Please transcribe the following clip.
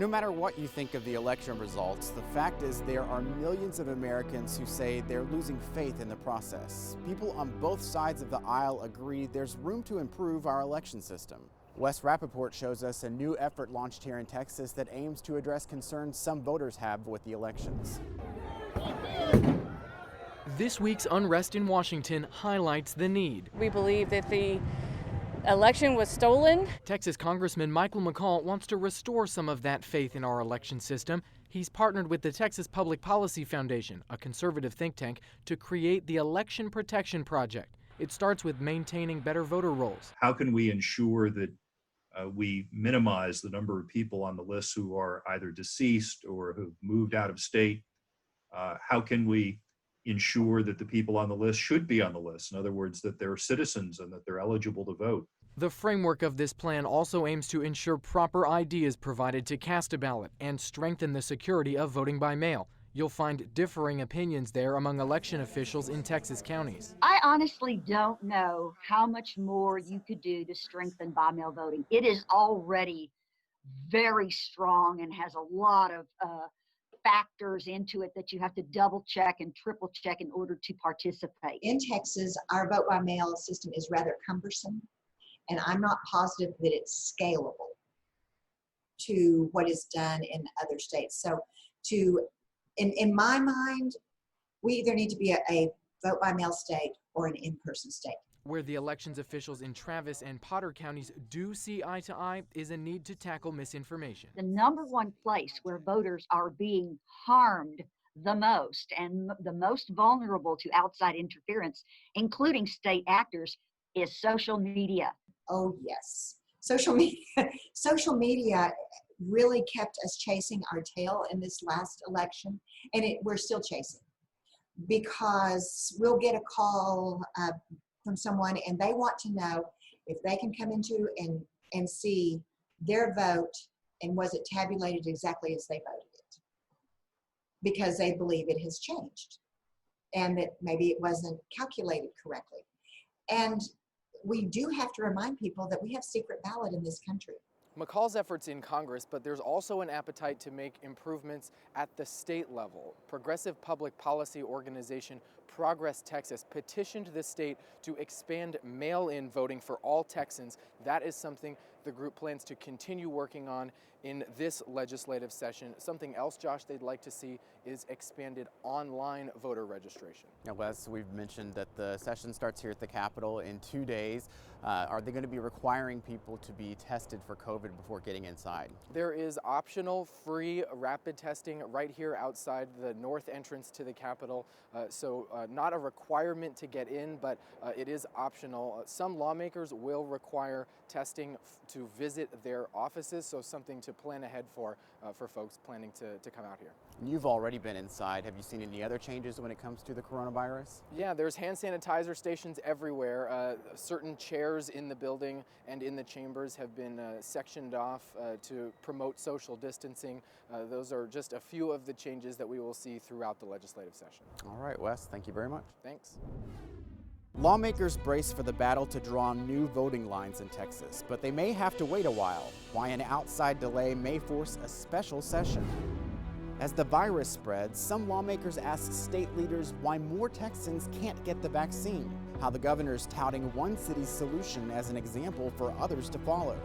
No matter what you think of the election results, the fact is there are millions of Americans who say they're losing faith in the process. People on both sides of the aisle agree there's room to improve our election system. Wes Rapaport shows us a new effort launched here in Texas that aims to address concerns some voters have with the elections. This week's unrest in Washington highlights the need. We believe that the election was stolen. Texas Congressman Michael McCall wants to restore some of that faith in our election system. He's partnered with the Texas Public Policy Foundation, a conservative think tank, to create the Election Protection Project. It starts with maintaining better voter rolls. How can we ensure that we minimize the number of people on the list who are either deceased or who've moved out of state? How can we ensure that the people on the list should be on the list? In other words, that they're citizens and that they're eligible to vote. The framework of this plan also aims to ensure proper ID is provided to cast a ballot and strengthen the security of voting by mail. You'll find differing opinions there among election officials in Texas counties. I honestly don't know how much more you could do to strengthen by-mail voting. It is already very strong and has a lot of factors into it that you have to double check and triple check in order to participate. In Texas, our vote by mail system is rather cumbersome, and I'm not positive that it's scalable to what is done in other states. So in my mind, we either need to be a vote by mail state or an in-person state. Where the elections officials in Travis and Potter counties do see eye to eye is a need to tackle misinformation. The number one place where voters are being harmed the most and the most vulnerable to outside interference, including state actors, is social media. Oh yes, social media really kept us chasing our tail in this last election, and we're still chasing, because we'll get a call from someone and they want to know if they can come into and see their vote and was it tabulated exactly as they voted it, because they believe it has changed and that maybe it wasn't calculated correctly. And we do have to remind people that we have secret ballot in this country. McCall's efforts in Congress, but there's also an appetite to make improvements at the state level. Progressive public policy organization Progress Texas petitioned the state to expand mail-in voting for all Texans. That is something the group plans to continue working on in this legislative session. Something else, Josh, they'd like to see is expanded online voter registration. Now, Wes, we've mentioned that the session starts here at the Capitol in 2 days. Are they going to be requiring people to be tested for COVID before getting inside? There is optional free rapid testing right here outside the north entrance to the Capitol. So not a requirement to get in, but it is optional. Some lawmakers will require testing to visit their offices, so something to plan ahead for folks planning to come out here. You've already been inside. Have you seen any other changes when it comes to the coronavirus? Yeah, there's hand sanitizer stations everywhere. Certain chairs in the building and in the chambers have been sectioned off to promote social distancing. Those are just a few of the changes that we will see throughout the legislative session. All right, Wes, thank you very much. Thanks. Lawmakers brace for the battle to draw new voting lines in Texas, but they may have to wait a while. Why an outside delay may force a special session. As the virus spreads, some lawmakers ask state leaders why more Texans can't get the vaccine, how the governor's touting one city's solution as an example for others to follow.